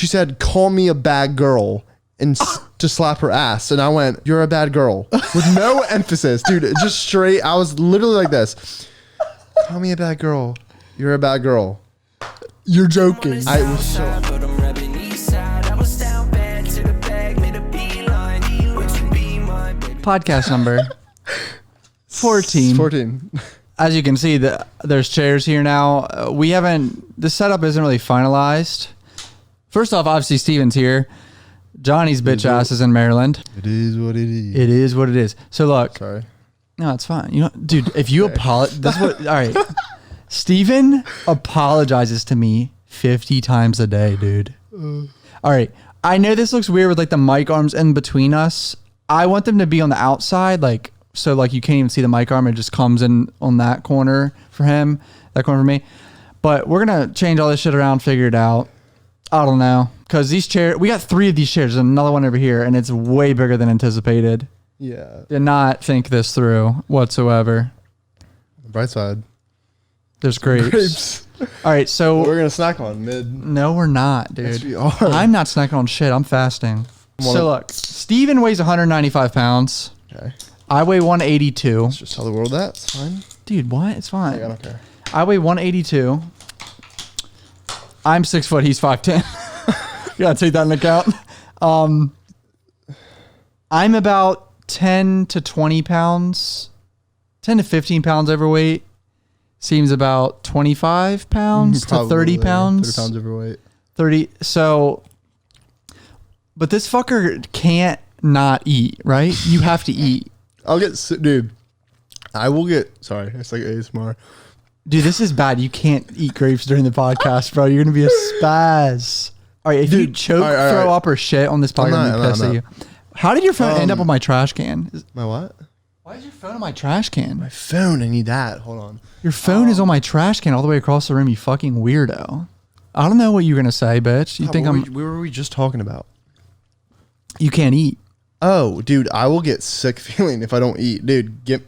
she said, call me a bad girl, and to slap her ass. And I went, you're a bad girl, with no emphasis, dude. Just straight. I was literally like this. Call me a bad girl. You're a bad girl. You're joking. I was so. Podcast number 14. 14. As you can see, there's chairs here now. The setup isn't really finalized. First off, obviously Steven's here. Johnny's bitch ass is in Maryland. It is what it is. It is what it is. So look. Sorry. No, it's fine. You know, dude, if you apologize, that's what, all right. Steven apologizes to me 50 times a day, dude. All right. I know this looks weird with like the mic arms in between us. I want them to be on the outside, like, so like you can't even see the mic arm. It just comes in on that corner for him, that corner for me. But we're going to change all this shit around, figure it out. I don't know. Because these chairs, we got 3 of these chairs. There's another one over here, and it's way bigger than anticipated. Yeah. Did not think this through whatsoever. Bright side. There's grapes. All right, so we're going to snack on mid. No, we're not, dude. Yes, we are. I'm not snacking on shit. I'm fasting. So look, Steven weighs 195 pounds. Okay. I weigh 182. Let's just tell the world that. It's fine. Dude, what? It's fine. I don't care. I weigh 182. I'm 6 foot. He's 5'10". You gotta take that into account. I'm about 10 to 20 pounds, 10 to 15 pounds overweight. Seems about 25 pounds to 30 pounds. 30 pounds overweight. 30. So, but this fucker can't not eat, right? You have to eat. I'll get, dude, I will get, sorry, it's like ASMR. Dude, this is bad. You can't eat grapes during the podcast, bro. You're going to be a spaz. All right, if you choke, throw up, or shit on this podcast, I'm going to piss at you. How did your phone end up on my trash can? My what? Why is your phone on my trash can? My phone, I need that. Hold on. Your phone is on my trash can all the way across the room, you fucking weirdo. I don't know what you're going to say, bitch. You think what were we just talking about? You can't eat. Oh, dude, I will get sick feeling if I don't eat. Dude, give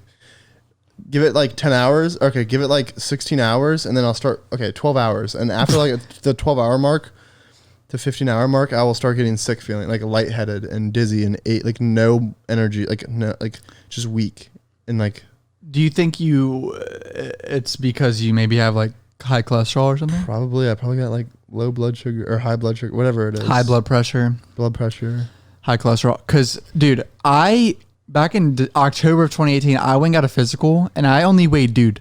it like 10 hours. Okay, give it like 16 hours, and then I'll start, 12 hours. And after like the 12-hour mark to 15-hour mark, I will start getting sick feeling, like lightheaded and dizzy and like no energy, like just weak. And like, do you think it's because you maybe have like high cholesterol or something? Probably. I probably got like low blood sugar or high blood sugar, whatever it is. High blood pressure. High cholesterol. Because, dude, back in October of 2018, I went and got a physical, and I only weighed, dude,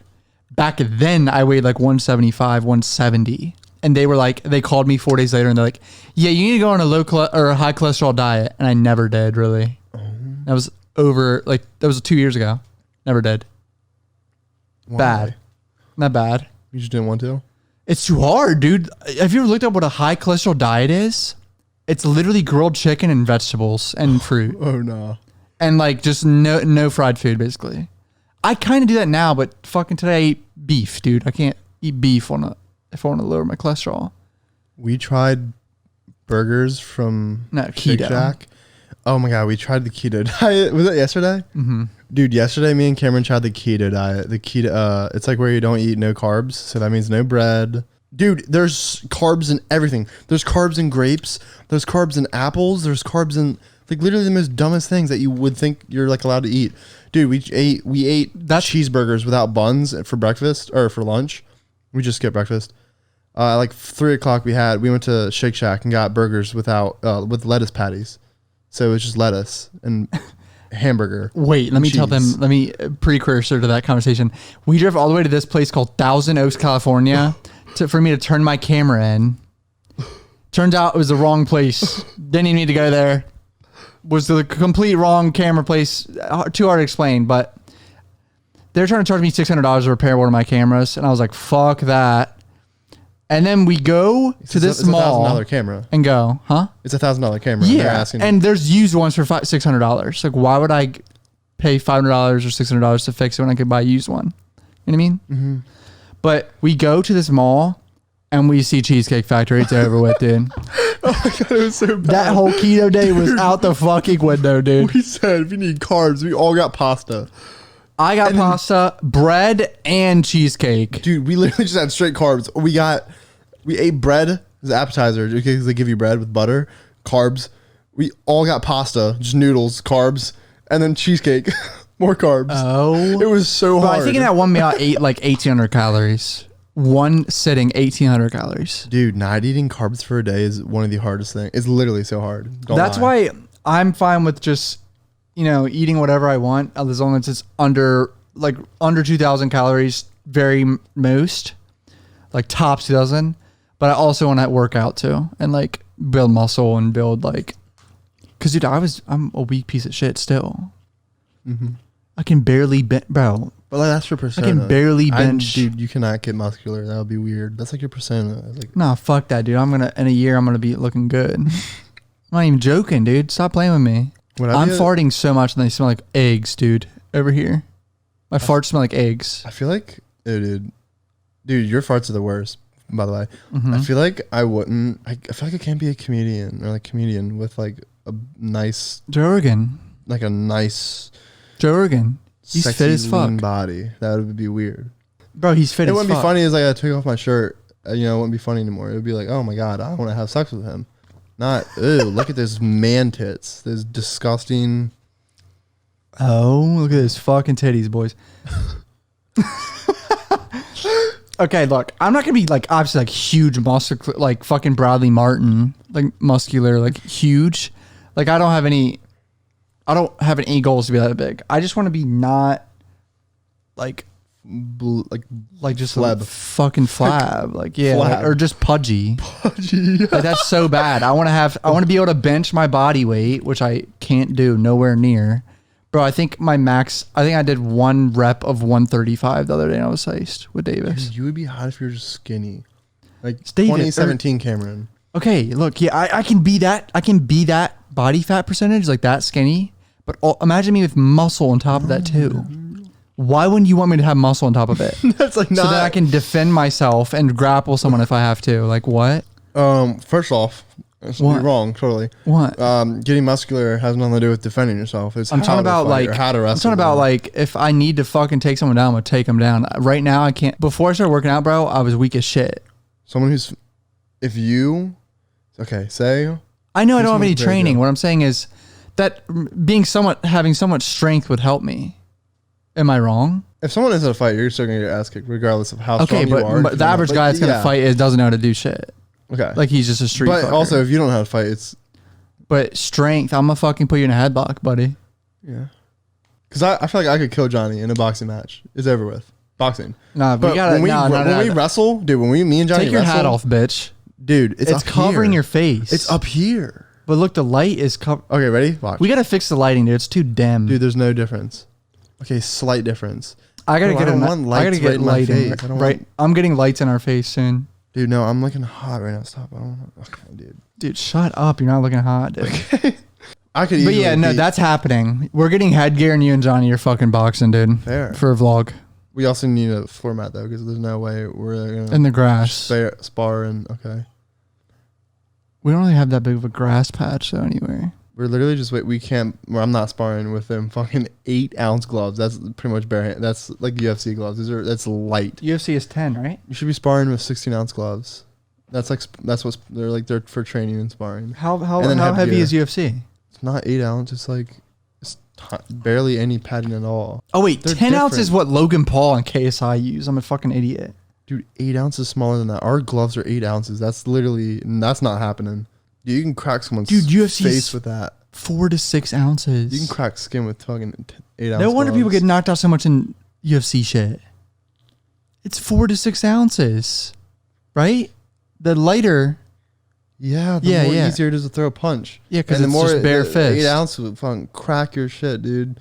back then I weighed like 175, 170. And they called me 4 days later, and they're like, yeah, you need to go on a a high cholesterol diet. And I never did, really. That was that was 2 years ago. Never did. Why? Bad. Not bad. You just didn't want to? It's too hard, dude. Have you ever looked up what a high cholesterol diet is? It's literally grilled chicken and vegetables and fruit. Oh, no. And like just no fried food, basically. I kind of do that now, but fucking today I eat beef, dude. I can't eat beef if I want to lower my cholesterol. We tried burgers from Shake keto. Shack. Oh my God, we tried the keto diet. Was it yesterday? Mm-hmm. Dude, yesterday me and Cameron tried the keto diet. The keto, it's like where you don't eat no carbs. So that means no bread. Dude, there's carbs in everything. There's carbs in grapes. There's carbs in apples. There's carbs in like literally the most dumbest things that you would think you're like allowed to eat. Dude, we ate cheeseburgers without buns for breakfast or for lunch. We just skipped breakfast. Like 3 o'clock we went to Shake Shack and got burgers with lettuce patties. So it was just lettuce and hamburger. Wait, let me precursor to that conversation. We drove all the way to this place called Thousand Oaks, California for me to turn my camera in. Turns out it was the wrong place. Didn't even need to go there. Was the complete wrong camera place. Too hard to explain, but they're trying to charge me $600 to repair one of my cameras. And I was like, fuck that. And then we go to this mall. It's a $1,000 camera. And go, huh? It's a $1,000 camera. Yeah. And there's used ones for $600. Like, why would I pay $500 or $600 to fix it when I could buy a used one? You know what I mean? Mm-hmm. But we go to this mall and we see Cheesecake Factory. It's over with, dude. Oh my God, it was so bad. That whole keto day was out the fucking window, dude. We said if you need carbs, we all got pasta. I got pasta, bread, and cheesecake. Dude, we literally just had straight carbs. We ate bread, This appetizer, because they give you bread with butter, carbs. We all got pasta, just noodles, carbs, and then cheesecake, more carbs. Oh, it was so hard. I think in that one meal I ate like 1,800 calories. One sitting, 1,800 calories. Dude, not eating carbs for a day is one of the hardest things. It's literally so hard. That's why I'm fine with just, eating whatever I want as long as it's under 2,000 calories, very most, like tops 2,000. But I also want to work out too and like build muscle and build because dude, I'm a weak piece of shit still. Mm-hmm. I can barely bro. But like, that's your persona. I can barely bench. Dude, you cannot get muscular. That would be weird. That's like your persona. Nah, fuck that, dude. In a year, I'm going to be looking good. I'm not even joking, dude. Stop playing with me. I'm farting so much and they smell like eggs, dude. Over here. My farts smell like eggs. I feel like, dude, your farts are the worst, by the way. Mm-hmm. I feel like I feel like I can't be a comedian with like a nice. Joe Rogan. Like a nice. Joe Rogan. He's sexy, fit as fuck. Lean body. That would be weird. Bro, he's fit as fuck. It wouldn't be funny as like I took off my shirt. It wouldn't be funny anymore. It would be like, oh my God, I want to have sex with him. Not, ew, look at this man tits. This disgusting. Oh, look at this fucking titties, boys. Okay, look, I'm not going to be like, obviously like huge muscle, like fucking Bradley Martin, like muscular, like huge. Like I don't have any goals to be that big. I just want to be not like just flab. a fucking flab. Like, yeah, flab. or just pudgy. Like that's so bad. I want to be able to bench my body weight, which I can't do nowhere near. Bro, I think I did 1 rep of 135 the other day and I was iced with Davis. Dude, you would be hot if you were just skinny. Like David, 2017 Cameron. Okay, look, yeah, I can be that. I can be that body fat percentage, like that skinny. But imagine me with muscle on top of that too. Why wouldn't you want me to have muscle on top of it? That's like so that I can defend myself and grapple someone if I have to. Like what? First off, you're wrong, totally. What? Getting muscular has nothing to do with defending yourself. It's I'm talking about how to wrestle. I'm talking about like if I need to fucking take someone down, I'm gonna take them down. Right now, I can't. Before I started working out, bro, I was weak as shit. Someone who's, say. I know I don't have any training. What I'm saying is that having so much strength would help me. Am I wrong? If someone is in a fight, you're still gonna get your ass kicked, regardless of how strong you are. But the average guy that's gonna fight doesn't know how to do shit. Okay. Like he's just a street fucker. But also, if you don't know how to fight, it's. But strength, I'm gonna fucking put you in a headlock, buddy. Yeah. Because I feel like I could kill Johnny in a boxing match. It's over with. Boxing. Nah, but when we wrestle, dude, me and Johnny take your hat off, bitch. Dude, it's covering your face. It's up here. But look, the light is covered. Okay, ready? Watch. We gotta fix the lighting, dude. It's too dim. Dude, there's no difference. Okay, slight difference. I gotta get lighting. Right. I'm getting lights in our face soon. Dude, no, I'm looking hot right now. Stop. I don't know. Okay, dude. Dude, shut up. You're not looking hot, dude. Okay. I could But yeah, no, that's happening. We're getting headgear and you and Johnny are fucking boxing, dude. Fair. For a vlog. We also need a floor mat, though, because there's no way we're going to... In the grass. Spar and... Okay. We don't really have that big of a grass patch, though, anyway. We're literally just... We can't... I'm not sparring with them fucking 8-ounce gloves. That's pretty much bare hand. That's like UFC gloves. That's light. UFC is 10, right? You should be sparring with 16-ounce gloves. That's what's... They're for training and sparring. How heavy is UFC? It's not 8 ounce. It's like... barely any padding at all. Oh wait, 10 ounce is what Logan Paul and KSI use. I'm a fucking idiot. Dude, 8 ounces smaller than that. Our gloves are 8 ounces. That's not happening. Dude, you can crack someone's face with that. 4 to 6 ounces. You can crack skin with fucking 8 ounces. No wonder people get knocked out so much in UFC shit. It's 4 to 6 ounces, right? The lighter. Yeah, the more easier it is to throw a punch. Yeah, because it's just bare fist. 8 ounces would fucking crack your shit, dude.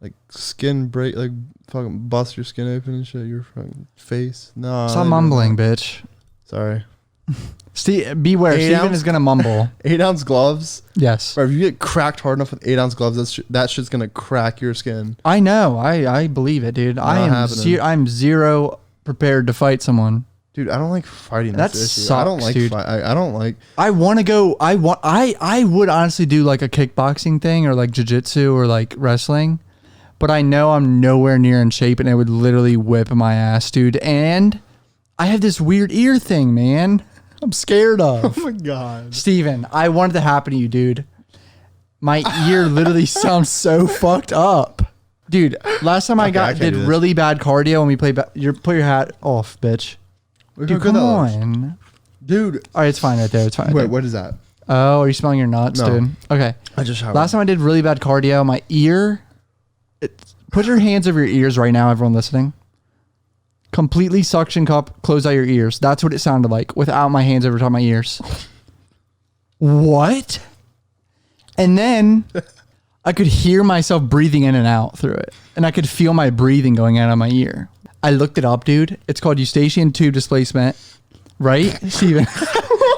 Like skin break, like fucking bust your skin open and shit. Your fucking face. No. Stop mumbling, bitch. Sorry. Beware. Steven is gonna mumble. 8-ounce gloves. Yes. Bro, if you get cracked hard enough with 8-ounce gloves, that shit's gonna crack your skin. I know. I believe it, dude. I'm zero prepared to fight someone. Dude, I don't like fighting. That sucks, I don't like dude. I don't like. I want to go. I would honestly do like a kickboxing thing or like jiu-jitsu or like wrestling, but I know I'm nowhere near in shape and it would literally whip my ass, dude. And I have this weird ear thing, man. I'm scared of. Oh my God. Steven, I wanted to happen to you, dude. My ear literally sounds so fucked up. Dude, last time I did really bad cardio when we played, put your hat off, bitch. Dude, come on. Dude. All right, it's fine right there. It's fine. Wait, what is that? Oh, are you smelling your nuts, dude? Okay. I just showered. Last time I did really bad cardio, my ear, put your hands over your ears right now, everyone listening. Completely suction cup, close out your ears. That's what it sounded like without my hands over top of my ears. What? And then I could hear myself breathing in and out through it. And I could feel my breathing going out of my ear. I looked it up, dude. It's called eustachian tube displacement. Right? Steven.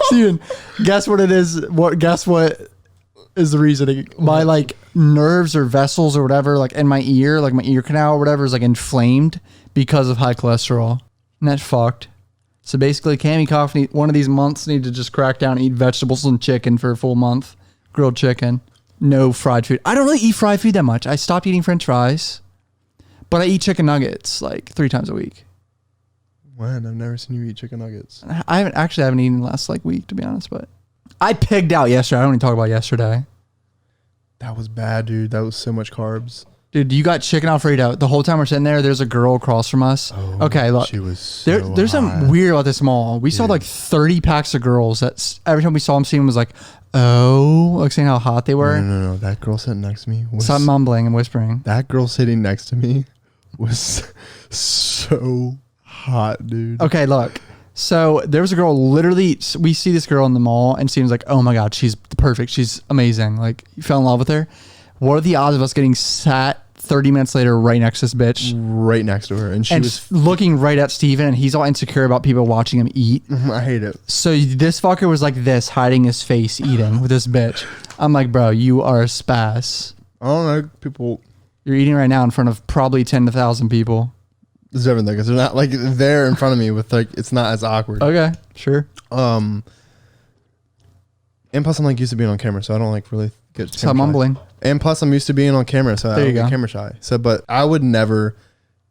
Steven, guess what it is? Guess what is the reasoning? My like nerves or vessels or whatever, like in my ear, like my ear canal or whatever is like inflamed because of high cholesterol. And that's fucked. So basically, Cammy Cough one of these months need to just crack down and eat vegetables and chicken for a full month. Grilled chicken. No fried food. I don't really eat fried food that much. I stopped eating French fries. But I eat chicken nuggets like 3 times a week. When? I've never seen you eat chicken nuggets. I haven't eaten the last like week, to be honest, but I pigged out yesterday. I don't even talk about yesterday. That was bad, dude. That was so much carbs. Dude, you got chicken Alfredo. The whole time we're sitting there, there's a girl across from us. Oh, okay, look. She was so there's something weird about this mall. We saw like 30 packs of girls that every time we saw them, Steven was like, oh, like saying how hot they were. No. That girl sitting next to me was... Stop mumbling and whispering. That girl sitting next to me was so hot, dude. Okay, look. So there was a girl, literally, we see this girl in the mall and Steven's like, oh my God, she's perfect. She's amazing. Like, you fell in love with her. What are the odds of us getting sat 30 minutes later right next to this bitch? Right next to her. And she was looking right at Steven and he's all insecure about people watching him eat. I hate it. So this fucker was like this, hiding his face, eating with this bitch. I'm like, bro, you are a spaz. I don't know. People... You're eating right now in front of probably 10,000 people. There's everything because they're not like there in front of me with like it's not as awkward. Okay, sure. And plus I'm like used to being on camera, so I don't like really get. Stop mumbling. And plus I'm used to being on camera, so I don't get camera shy. So, but I would never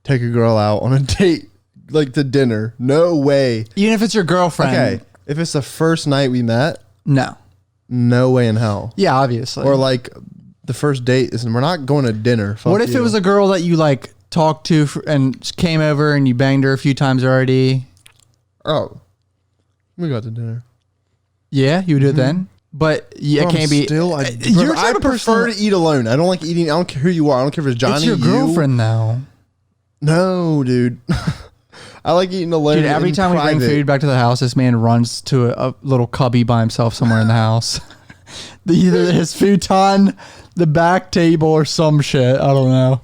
take a girl out on a date like to dinner. No way. Even if it's your girlfriend. Okay, if it's the first night we met. No way in hell. Yeah, obviously. Or like the first date is we're not going to dinner. Fuck what if it was a girl that you like talked to and came over and you banged her a few times already? Oh, we got to dinner. Yeah, you would do it then. But yeah, it can't be. Still, I prefer to eat alone. I don't like eating. I don't care who you are. I don't care if it's Johnny. It's your girlfriend though. No, dude. I like eating alone. Dude, every time we bring food back to the house, this man runs to a little cubby by himself somewhere in the house. Either his futon, the back table, or some shit. I don't know.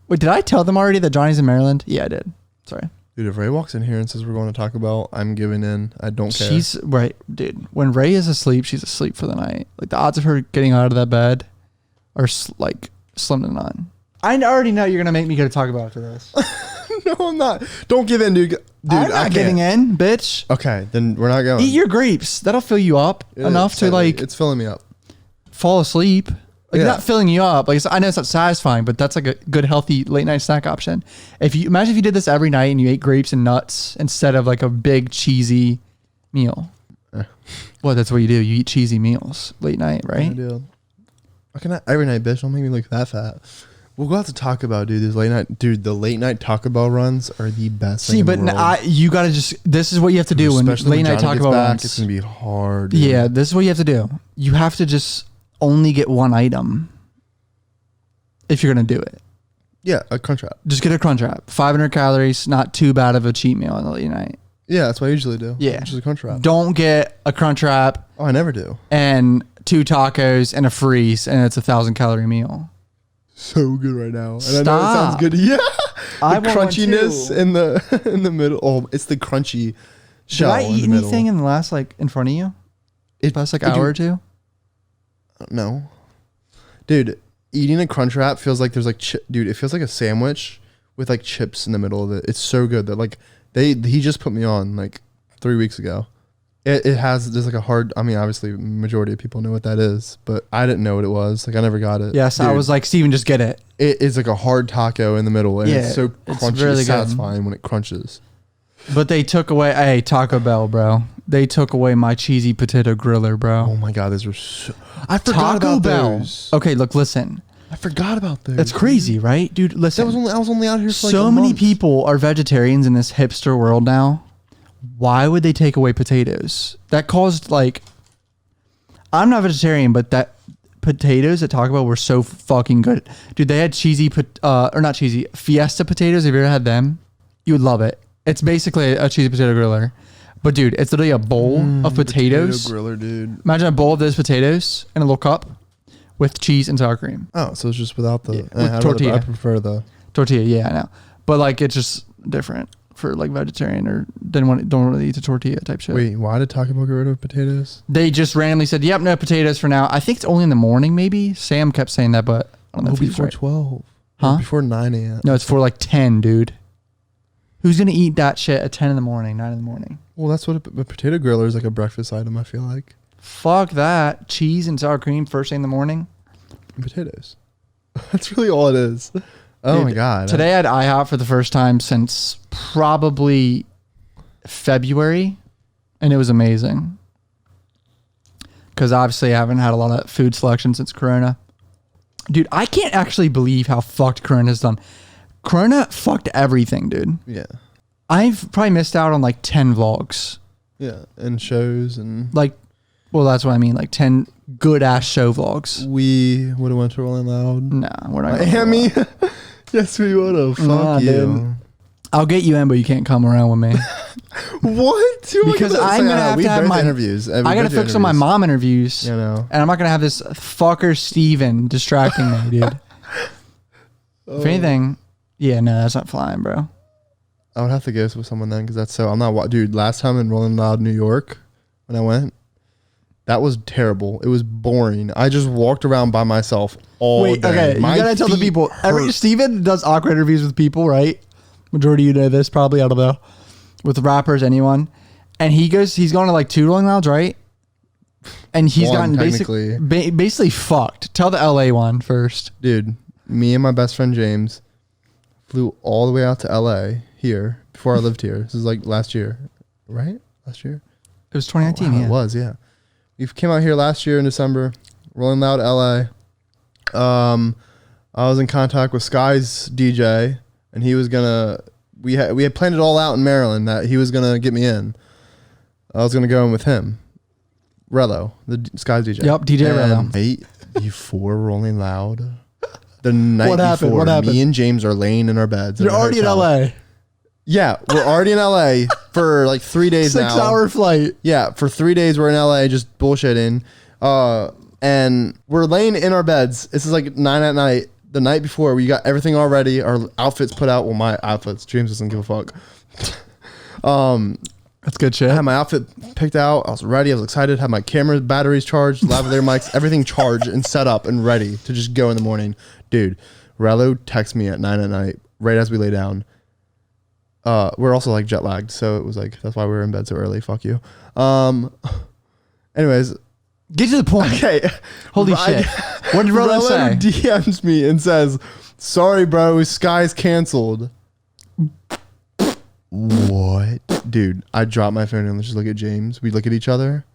Wait, did I tell them already that Johnny's in Maryland? Yeah, I did. Sorry. Dude, if Ray walks in here and says we're going to Taco Bell, I'm giving in. I don't care. She's right, dude. When Ray is asleep, she's asleep for the night. Like the odds of her getting out of that bed are like slim to none. I already know you're gonna make me go to Taco Bell after this. No, I'm not. Don't give in, dude. I'm not getting in, bitch. Okay, then we're not going. Eat your grapes. That'll fill you up enough to like. It's filling me up. Fall asleep. Like not filling you up. Like I know it's not satisfying, but that's like a good healthy late night snack option. If you imagine if you did this every night and you ate grapes and nuts instead of like a big cheesy meal. Well, that's what you do. You eat cheesy meals late night, right? I do. Okay, not every night, bitch. Don't make me look that fat. We'll go out to Taco Bell, dude. This late night, dude. The late night Taco Bell runs are the best. See, but you gotta just. This is what you have to do when late night Taco Bell runs. It's gonna be hard. Dude. Yeah, this is what you have to do. You have to just only get one item if you're gonna do it. Yeah, a Crunchwrap. Just get a Crunchwrap. 500 calories, not too bad of a cheat meal on the late night. Yeah, that's what I usually do. Yeah, just a Crunchwrap. Don't get a Crunchwrap. Oh, I never do. And 2 tacos and a freeze, and it's a 1,000-calorie meal. So good right now. And Stop. I know it sounds good. Yeah. I the crunchiness in the middle. Oh, it's the crunchy shell. Did I eat anything in the last in front of you? Last hour or two? No. Dude, eating a Crunchwrap feels like there's dude, it feels like a sandwich with like chips in the middle of it. It's so good that like he just put me on like 3 weeks ago. There's like a hard, I mean, obviously majority of people know what that is, but I didn't know what it was. Like I never got it. Yes, dude, I was like, Steven, just get it. It is like a hard taco in the middle and it's so crunchy. It's really satisfying when it crunches. But they took away, hey, Taco Bell, bro. They took away my cheesy potato griller, bro. Oh my God, those were so... I forgot about those. Okay, look, listen. I forgot about those. That's crazy, right? Dude, listen. I was only out here for like so a many month. people are vegetarians in this hipster world now. Why would they take away potatoes? That caused like... I'm not vegetarian, but that potatoes at Taco Bell were so fucking good. Dude, they had Fiesta potatoes. Have you ever had them? You would love it. It's basically a cheesy potato griller. But dude, it's literally a bowl of potatoes. Potato griller, dude. Imagine a bowl of those potatoes in a little cup with cheese and sour cream. Oh, so it's just without the with tortilla. I prefer the tortilla. Yeah, I know. But like, it's just different for like vegetarian or don't really eat the tortilla type shit. Wait, why did Taco Bell get rid of potatoes? They just randomly said, "Yep, no potatoes for now." I think it's only in the morning. Maybe Sam kept saying that, but I don't know if he's before right. 12, huh? Before 9 a.m. No, it's for like 10, dude. Who's gonna eat that shit at 10 in the morning, 9 in the morning? Well, that's what a potato griller is, like a breakfast item, I feel like. Fuck that. Cheese and sour cream first thing in the morning. And potatoes. That's really all it is. Oh, dude, my God. Today I had IHOP for the first time since probably February, and it was amazing. Because obviously I haven't had a lot of food selection since Corona. Dude, I can't actually believe how fucked Corona's done. Corona fucked everything, dude. Yeah. I've probably missed out on like 10 vlogs. Yeah, and shows and... Like, well, that's what I mean. Like 10 good-ass show vlogs. We would have went to Rolling Loud. Nah, we're not Miami? Yes, we would have. Fuck you. Dude. I'll get you in, but you can't come around with me. What? Because I'm going to have to have my... interviews. I got to fix on my mom interviews. You know. And I'm not going to have this fucker Steven distracting me, dude. If anything... Yeah, no, that's not flying, bro. I would have to go with someone then because that's so... I'm not... Dude, last time in Rolling Loud, New York, when I went, that was terrible. It was boring. I just walked around by myself all day. Okay, you got to tell the people. Steven does awkward interviews with people, right? Majority of you know this, probably. I don't know. With rappers, anyone. And he's gone to like 2 Rolling Louds, right? And he's gotten basically fucked. Tell the LA one first. Dude, me and my best friend James... flew all the way out to LA here before I lived here. This is like last year, right? Last year? It was 2019, yeah. It was, yeah. We came out here last year in December, Rolling Loud LA. I was in contact with Sky's DJ, and he was gonna... We had planned it all out in Maryland that he was gonna get me in. I was gonna go in with him. Rello, the Sky's DJ. Yep, DJ Rello. Right before Rolling Loud... The night before, what happened? Me and James are laying in our beds. You're already in LA. Yeah, we're already in LA for like 3 days now. 6-hour flight. Yeah, for 3 days we're in LA just bullshitting. And we're laying in our beds. This is like 9 at night. The night before, we got everything all ready. Our outfits put out. Well, my outfits. James doesn't give a fuck. That's good shit. I had my outfit picked out. I was ready. I was excited. Had my camera batteries charged, lavalier mics, everything charged and set up and ready to just go in the morning. Dude, Rello texts me at 9 at night, right as we lay down. We're also like jet lagged, so it was like, that's why we were in bed so early. Fuck you. Anyways. Get to the point. Okay. Holy shit. What did Rello say? DMs me and says, "Sorry, bro, Sky's canceled." What? Dude, I dropped my phone and let's just look at James. We look at each other.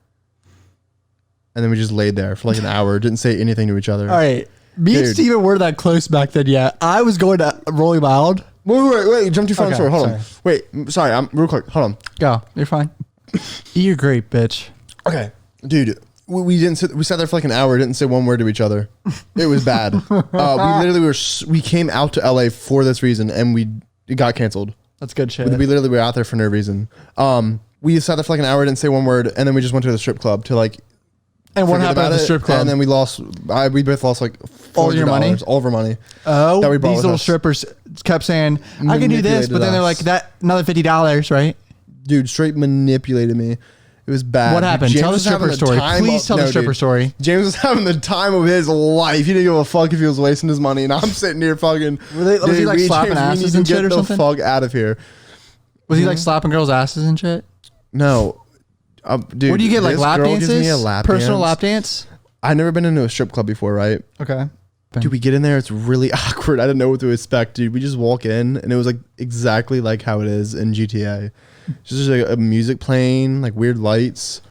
And then we just laid there for like an hour. Didn't say anything to each other. All right. Me and Steven weren't that close back then yet. I was going to Rolling Loud. Wait. Jump too far. Okay, sorry. Hold on. Wait. Sorry. I'm real quick. Hold on. Go. You're fine. Eat your grape, bitch. Okay. Dude, we didn't sit, we sat there for like an hour. Didn't say one word to each other. It was bad. We came out to LA for this reason and it got canceled. That's good shit. We literally were out there for no reason. We sat there for like an hour, didn't say one word, and then we just went to the strip club to like. And what happened at the strip club? And then we lost. We both lost like all your money, all of our money. Oh, that we bought these little strippers kept saying, "I can do this," but then they're like, "That another $50, right?" Dude, straight manipulated me. It was bad. What happened? Tell the stripper story. Please tell the stripper story. James was having the time of his life. He didn't give a fuck if he was wasting his money, and I'm sitting here fucking. Was he like slapping asses and shit or something? Get the fuck out of here. Was he like slapping girls' asses and shit? No. Dude, what do you get, like lap dances? Gives me a lap personal dance. Lap dance? I've never been into a strip club before, right? Okay. Dude, we get in there. It's really awkward. I didn't know what to expect, dude. We just walk in, and it was like exactly like how it is in GTA. just like a music playing, like weird lights,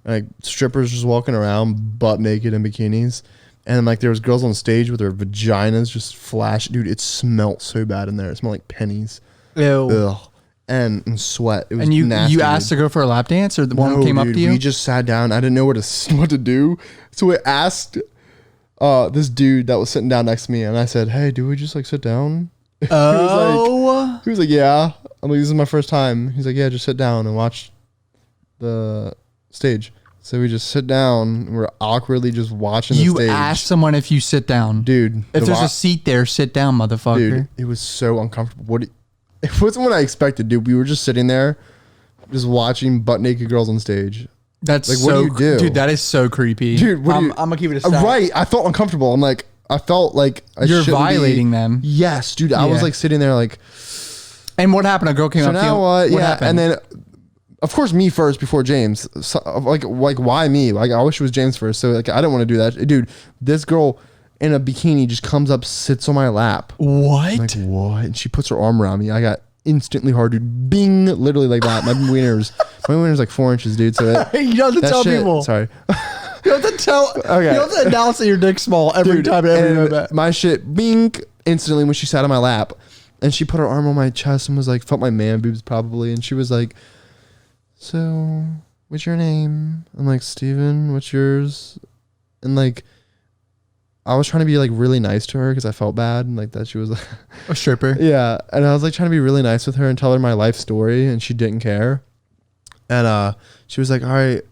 like strippers just walking around butt naked in bikinis. And like there was girls on stage with their vaginas just flash. Dude, it smelled so bad in there. It smelled like pennies. Ew. Ugh. And sweat. It was and nasty. You asked to go for a lap dance, or the one came up to you? We just sat down. I didn't know what to do. So we asked this dude that was sitting down next to me, and I said, "Hey, do we just like sit down?" Oh. He was like, "Yeah." I'm like, "This is my first time." He's like, "Yeah, just sit down and watch the stage." So we just sit down. And we're awkwardly just watching the stage. You asked someone if you sit down, dude. If there's a seat there, sit down, motherfucker. Dude, it was so uncomfortable. It wasn't what I expected, dude. We were just sitting there, just watching butt naked girls on stage. That's like, so, what do you do? Dude, that is so creepy. Dude, I'm gonna keep it a stat. Right, I felt uncomfortable. I'm like, I felt like you're violating them. Yes, dude. I was like sitting there, like. And what happened? A girl came up to you. Now what? What yeah, happened? and then, of course, me first before James. So, like why me? Like I wish it was James first. So like I didn't want to do that, dude. This girl in a bikini just comes up, sits on my lap. What? I'm like what? And she puts her arm around me. I got instantly hard, dude. Bing, literally like that. My wiener's like 4 inches, dude. So you don't have to tell people. Sorry. You have to tell. Okay. You don't have to announce that your dick's small every time. My shit, bing, instantly when she sat on my lap. And she put her arm on my chest and was like, felt my man boobs probably. And she was like, "So, what's your name?" I'm like, "Steven, what's yours?" And like, I was trying to be like really nice to her because I felt bad and like that she was like a stripper. Yeah. And I was like trying to be really nice with her and tell her my life story, and she didn't care. And she was like, "All right,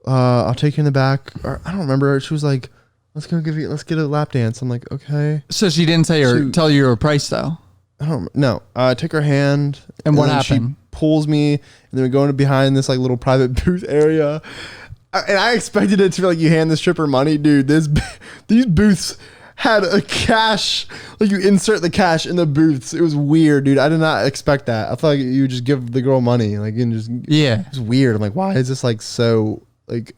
I'll take you in the back." Or I don't remember. She was like, let's get a lap dance. I'm like, okay. So she didn't tell you her price though? I don't know. I took her hand. And what happened? She pulls me, and then we go into behind this like little private booth area. And I expected it to be like you hand the stripper money, dude. These booths had a cash, like you insert the cash in the booths. It was weird, dude. I did not expect that. I thought like you would just give the girl money, like and just yeah. It's weird. I'm like, why is this like so like?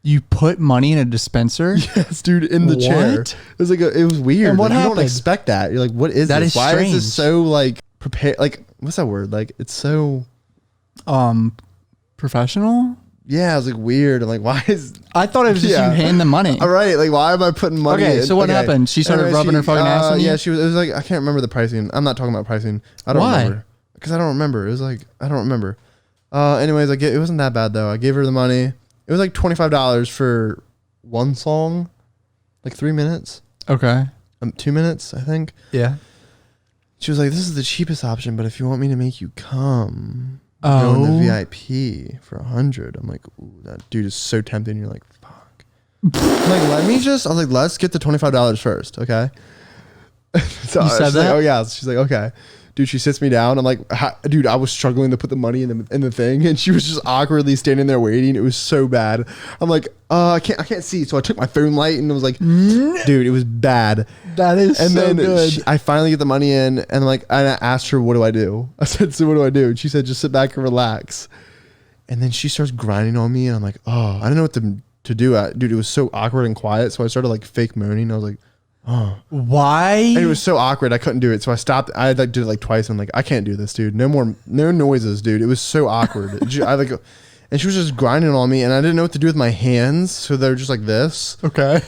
You put money in a dispenser? Yes, dude, in the chair. It was like it was weird. And what happened? You don't happened? expect that. You're like, what is that? This? Why Strange. is this so like prepared? Like, what's that word? Like, it's so professional. Yeah, I was like weird. I'm like, why is? I thought it was just you hand the money. All right, like why am I putting money? Okay, so what happened? She started rubbing her fucking ass on you? Yeah, she was. It was like I can't remember the pricing. I'm not talking about pricing. I don't remember because I don't remember. It was like I don't remember. Anyways, it wasn't that bad though. I gave her the money. It was like $25 for one song, like 3 minutes. Okay. 2 minutes, I think. Yeah. She was like, "This is the cheapest option, but if you want me to make you come, go in the VIP for 100." I'm like, "Ooh, that dude is so tempting." You're like, "Fuck." I'm like, I was like, "Let's get the $25 first, okay?" So you said that? Like, oh yeah. She's like, "Okay." Dude, she sits me down. I'm like, dude, I was struggling to put the money in the thing, and she was just awkwardly standing there waiting. It was so bad. I'm like, I can't see. So I took my phone light and I was like, dude, it was bad. That is and so then good. I finally get the money in, and I asked her, "What do I do?" I said, "So what do I do?" And she said, "Just sit back and relax." And then she starts grinding on me, and I'm like, oh, I don't know what to do. Dude, it was so awkward and quiet. So I started like fake moaning. I was like, oh, why? And it was so awkward. I couldn't do it. So I stopped. I like did it like twice. And I'm like, I can't do this, dude. No noises, dude. It was so awkward. And she was just grinding on me, and I didn't know what to do with my hands. So they were just like this. Okay.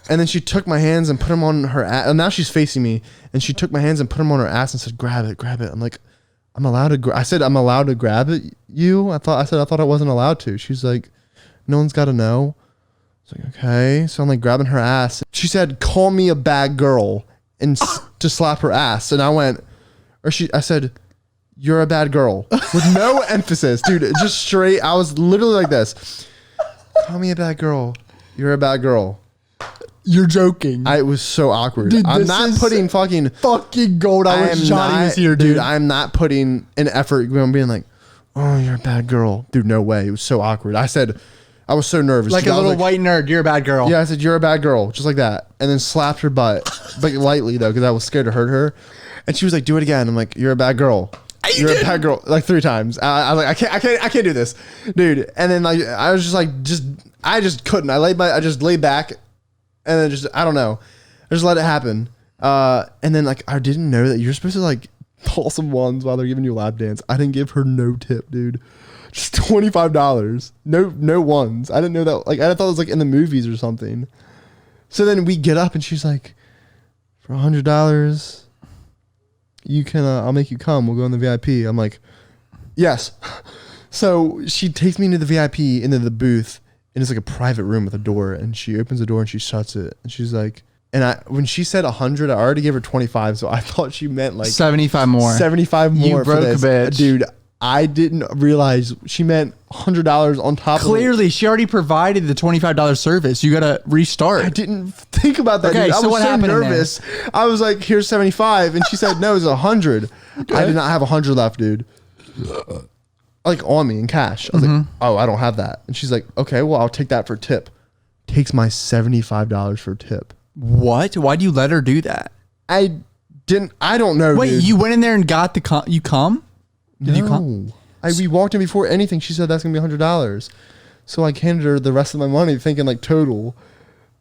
And then she took my hands and put them on her ass. And now she's facing me, and she took my hands and put them on her ass and said, "Grab it, grab it." I'm like, I'm allowed to. I said, "I'm allowed to grab it." I thought I wasn't allowed to. She's like, "No one's got to know." Like, okay. So I'm like grabbing her ass. She said, "Call me a bad girl," and to slap her ass. And I said, "You're a bad girl," with no emphasis, dude. Just straight. I was literally like this. "Call me a bad girl. You're a bad girl." You're joking. It was so awkward. Dude, I'm not putting fucking gold. I wish Johnny was here, dude. I'm not putting an effort. I'm being like, "Oh, you're a bad girl." Dude, no way. It was so awkward. I was so nervous. Like a little white nerd. You're a bad girl. Yeah, I said, "You're a bad girl." Just like that. And then slapped her butt. But lightly, though, because I was scared to hurt her. And she was like, "Do it again." I'm like, "You're a bad girl. You're a bad girl." Like 3 times. I was like, I can't do this. Dude. And then like, I was just like, I just couldn't. I just laid back. And then I don't know. I just let it happen. And then like, I didn't know that you're supposed to like toss some ones while they're giving you a lap dance. I didn't give her no tip, dude. Just $25. No ones. I didn't know that. Like, I thought it was like in the movies or something. So then we get up and she's like, for $100, you can, I'll make you come. We'll go in the VIP. I'm like, yes. So she takes me into the VIP, into the booth, and it's like a private room with a door. And she opens the door and she shuts it. And she's like, when she said 100, I already gave her 25. So I thought she meant like 75 more. 75 more. You broke a bitch, dude. I didn't realize she meant $100 on top. Clearly, she already provided the $25 service. You gotta restart. I didn't think about that. Okay, dude. so I was what so happened nervous. I was like, "Here's 75," and she said, "No, it's 100." Okay. I did not have 100 left, dude. Like on me in cash. I was like, "Oh, I don't have that." And she's like, "Okay, well, I'll take that for tip." Takes my $75 for tip. What? Why do you let her do that? I don't know. Wait, dude. you went in there and got the you come? Did you come? We walked in before anything. She said that's gonna be $100. So I handed her the rest of my money, thinking like total,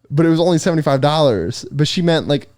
but it was only $75. But she meant like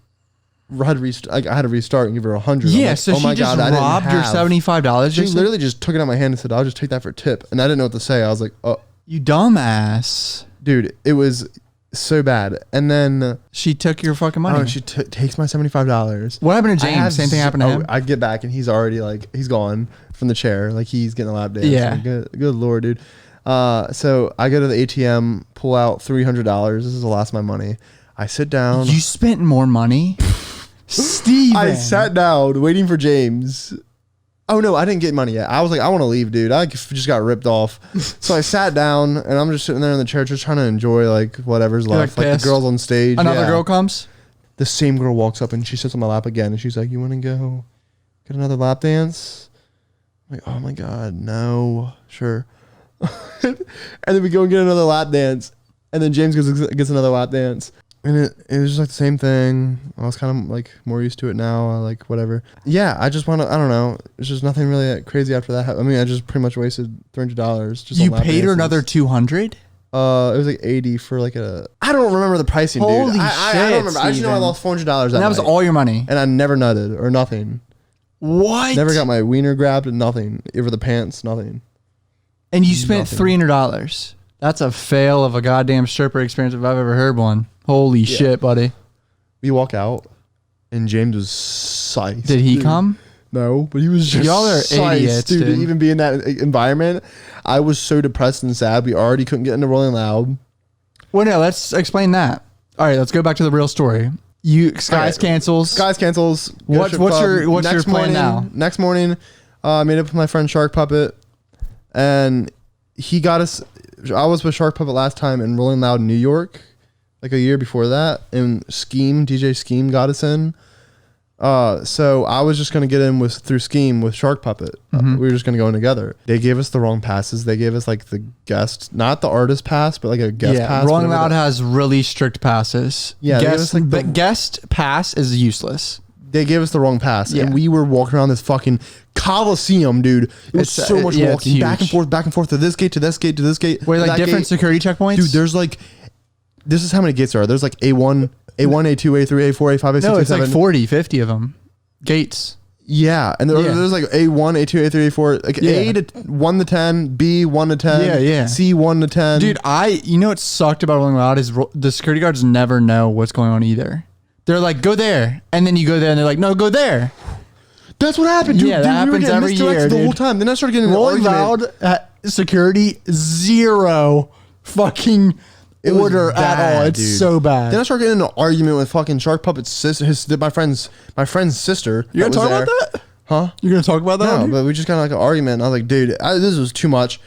I had to restart and give her 100. Yeah, like, so she just robbed your $75. She literally just took it out of my hand and said, "I'll just take that for tip." And I didn't know what to say. I was like, "Oh, you dumbass, dude!" It was so bad. And then she took your fucking money. Oh, she takes my $75. What happened to James? Same thing happened to him. I get back and he's already like he's gone from the chair, like he's getting a lap dance. Yeah, like, good lord, dude. So I go to the ATM, pull out $300. This is the last of my money. I sit down. You spent more money, Steven. I sat down waiting for James. Oh no, I didn't get money yet. I was like, I want to leave, dude. I just got ripped off. So I sat down and I'm just sitting there in the chair, just trying to enjoy like whatever's left. Like the girls on stage. Another girl comes. The same girl walks up and she sits on my lap again and she's like, "You want to go get another lap dance?" I'm like, "Oh my god, no, sure." And then we go and get another lap dance, and then James gets another lap dance. And it was just like the same thing. I was kind of like more used to it now. I like whatever. Yeah, I just want to. I don't know. It's just nothing really crazy after that. I mean, I just pretty much wasted $300. Just you paid her another $200. It was like 80 for like a. I don't remember the pricing, dude. Holy shit! I don't remember. I just know I lost $400. That was all your money, and I never nutted or nothing. What? Never got my wiener grabbed. Nothing over the pants. Nothing. And you spent $300. That's a fail of a goddamn stripper experience if I've ever heard one. Holy shit, buddy. We walk out, and James was psyched. Did he come? No, but he was just y'all are psyched, idiots, dude. To even be in that environment. I was so depressed and sad. We already couldn't get into Rolling Loud. Well, no, let's explain that. All right, let's go back to the real story. Skies cancels. What's your plan now? Next morning, I made up with my friend Shark Puppet, and he got us. I was with Shark Puppet last time in Rolling Loud, New York, like a year before that, and DJ Scheme got us in. So I was just gonna get in through Scheme with Shark Puppet. We were just gonna go in together. They gave us the wrong passes. They gave us like the guest, not the artist pass, but like a guest pass. Rolling Loud has really strict passes. Yeah, but guest pass is useless. They gave us the wrong pass, and we were walking around this fucking Coliseum, dude. It was so much walking back and forth to this gate, to this gate, to this gate. Wait, like different security checkpoints? Dude, there's like, this is how many gates there are. There's like A1, A2, A3, A4, A5, A6, no, it's A7. like 40, 50 of them. Gates. Yeah, and there's like A1, A2, A3, A4, like A to 1 to 10, B 1 to 10, C 1 to 10. Dude, you know what sucked about Rolling Loud is the security guards never know what's going on either. They're like, go there. And then you go there and they're like, no, go there. That's what happened, dude. Yeah, that happens every year, the whole time. Then I started getting Rolling Loud security, zero fucking order at all. It's so bad. Then I started getting in an argument with fucking Shark Puppet's sister, my friend's sister. You're gonna talk about that? Huh? You're gonna talk about that? No, but we just kind of like an argument. And I was like, dude, this was too much.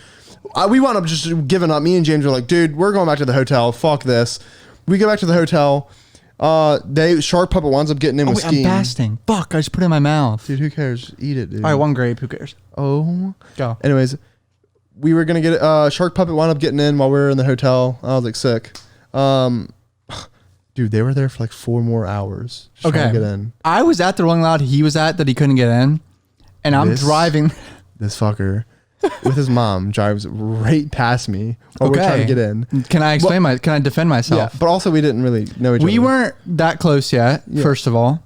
We wound up just giving up. Me and James were like, dude, we're going back to the hotel. Fuck this. We go back to the hotel. Shark Puppet winds up getting in with Scheme. I'm fasting. Fuck, I just put it in my mouth. Dude, who cares? Eat it, dude. All right, one grape. Who cares? Oh. Go. Anyways, we were going to get Shark Puppet wound up getting in while we were in the hotel. I was like sick. Dude, they were there for like 4 more hours. Just trying to get in. I was at the Rolling Loud he was at that he couldn't get in. And I'm driving. This fucker with his mom drives right past me while we're trying to get in. Can I can I defend myself? Yeah, but also we didn't really know each other. We weren't that close yet, first of all.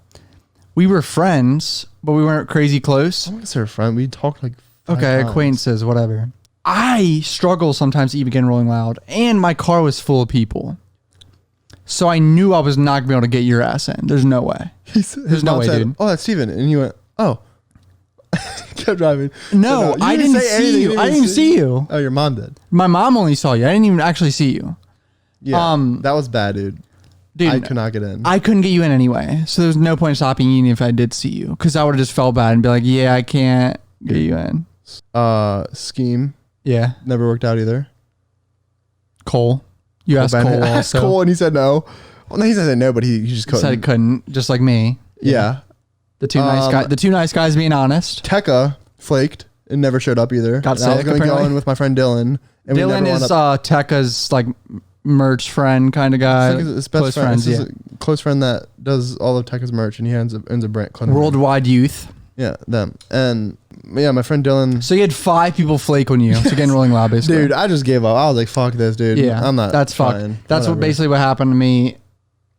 We were friends but we weren't crazy close. I want to say a friend. We talked like 5 Okay, times. acquaintances, whatever. I struggle sometimes to even get Rolling Loud, and my car was full of people. So I knew I was not going to be able to get your ass in. There's no way. There's no way, dude. Oh, that's Steven. And you went, oh. Kept driving. No, I didn't see you. I didn't even see you. Oh, your mom did. My mom only saw you. I didn't even actually see you. Yeah, that was bad, dude. Dude, I could not get in. I couldn't get you in anyway. So there's no point in stopping you even if I did see you. Because I would have just felt bad and be like, yeah, I can't get you in. Scheme. Yeah. Never worked out either. Cole. You asked Cole I asked also. Cole and he said no. Well, no, he said no, but he just couldn't. Said he couldn't, just like me. Yeah. The two nice guys. The two nice guys being honest. Tekka flaked and never showed up either. Got and I was sick, going to go apparently. in with my friend Dylan. And Dylan is Tekka's like merch friend kind of guy. His best Close friend. friends, This is yeah. a close friend that does all of Tekka's merch, and he ends up brand. Worldwide youth. Yeah, them. And yeah, my friend Dylan. So you had 5 people flake on you to get in Rolling Loud, basically. Dude, I just gave up. I was like, fuck this, dude. Yeah, I'm not. That's fucked. trying. That's what Whatever. basically what happened to me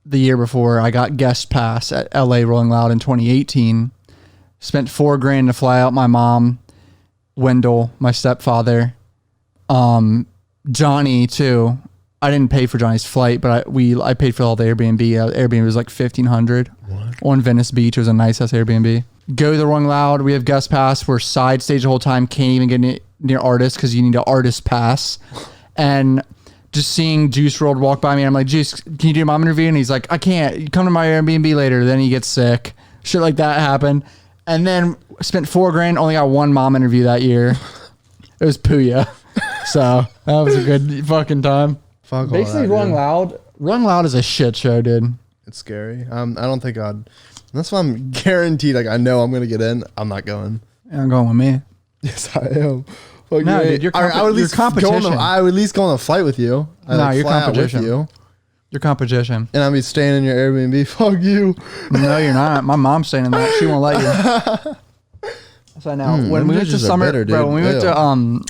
the year before. I got guest pass at LA Rolling Loud in 2018. Spent $4,000 to fly out my mom, Wendell, my stepfather, Johnny too. I didn't pay for Johnny's flight, but I paid for all the Airbnb. Airbnb was like $1,500 on Venice Beach. It was a nice ass Airbnb. Go to the Rolling Loud. We have guest pass. We're side stage the whole time. Can't even get near artists because you need an artist pass. And just seeing Juice WRLD walk by me, I'm like, Juice, can you do a mom interview? And he's like, I can't. You come to my Airbnb later. Then he gets sick. Shit like that happened. And then spent $4,000. Only got one mom interview that year. It was Puya. So that was a good fucking time. Fuck all Basically, that, Rolling dude. Loud. Rolling Loud is a shit show, dude. It's scary. I don't think I'd. That's why I'm guaranteed. Like I know I'm gonna get in. I'm not going. You're going with me. Yes, I am. Fuck No, you. dude, you're I would at least go on competition. I would at least go on a flight with you. No, you're fly out with competition. you, Your competition. and I'd be staying in your Airbnb. Fuck you. No, you're not. My mom's saying that. She won't let you. So now, when we went to bitches are summer, bitter, dude. bro, when we went Ew. to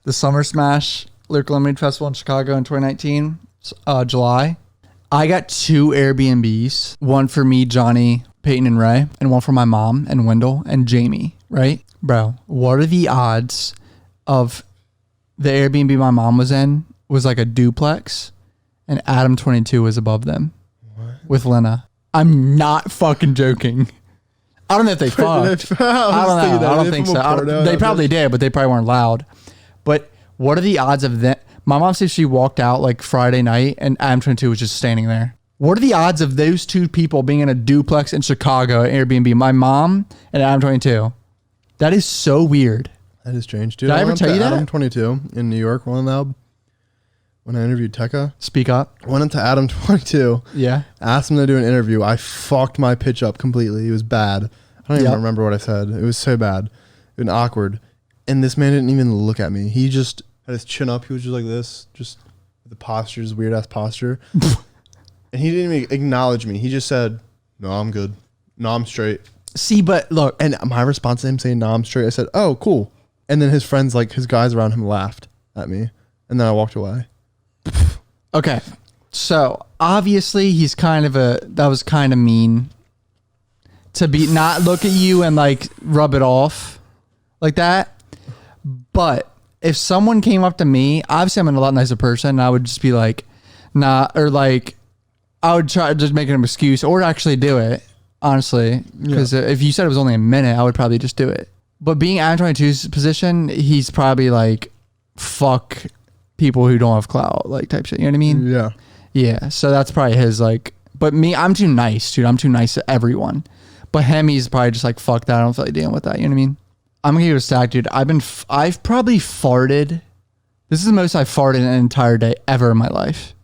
the Summer Smash Lyrical Lemonade Festival in Chicago in 2019, July, I got 2 Airbnbs. One for me, Johnny, Peyton, and Ray, and one for my mom and Wendell and Jamie. Right, bro? What are the odds of the Airbnb my mom was in was like a duplex, and Adam 22 was above them with Lena? I'm not fucking joking. I don't know if they fucked. I don't know. I don't think so. They probably did, but they probably weren't loud. But what are the odds of that? My mom said she walked out like Friday night and Adam 22 was just standing there. What are the odds of those 2 people being in a duplex in Chicago at Airbnb? My mom and Adam 22. That is so weird. That is strange, dude. Did I ever went tell to you that? Adam 22 in New York, Rolling Loud. When I interviewed Tekka, Speak up. went into Adam 22. Yeah. Asked him to do an interview. I fucked my pitch up completely. It was bad. I don't even remember what I said. It was so bad. It was awkward. And this man didn't even look at me. He just had his chin up. He was just like this. Just the posture, his weird ass posture. And he didn't even acknowledge me. He just said, no, I'm good. No, I'm straight. See, but look. And my response to him saying, no, I'm straight, I said, oh, cool. And then his friends, like his guys around him, laughed at me. And then I walked away. Okay. So obviously he's that was kind of mean to be not look at you and like rub it off like that. But if someone came up to me, obviously I'm a lot nicer person, and I would just be like, nah, or like I would try to just make an excuse or actually do it, honestly. Because if you said it was only a minute, I would probably just do it. But being Adam 22's position, he's probably like, fuck people who don't have clout, like type shit. You know what I mean? Yeah. Yeah. So that's probably his like. But me, I'm too nice, dude. I'm too nice to everyone. But him, he's probably just like, fuck that. I don't feel like dealing with that. You know what I mean? I'm gonna give it a stack, dude. I've probably farted. This is the most I've farted in an entire day ever in my life.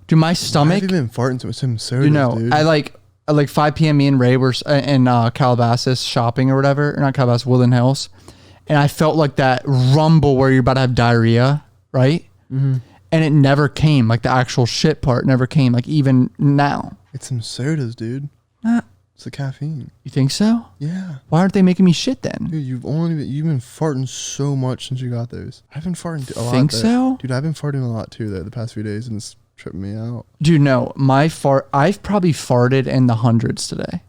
Dude, my stomach. I've even farting to some sodas, You know, dude. I like at like 5 p.m. Me and Ray were in Calabasas shopping or whatever, or not Calabasas, Woodland Hills, and I felt like that rumble where you're about to have diarrhea, right? Mm-hmm. And it never came. Like the actual shit part never came. Like even now. It's some sodas, dude. It's the caffeine. You think so? Yeah. Why aren't they making me shit then? Dude, you've been farting so much since you got those. I've been farting a lot. Think so? Dude, I've been farting a lot too, though, the past few days, and it's tripping me out. Dude, no. I've probably farted in the hundreds today.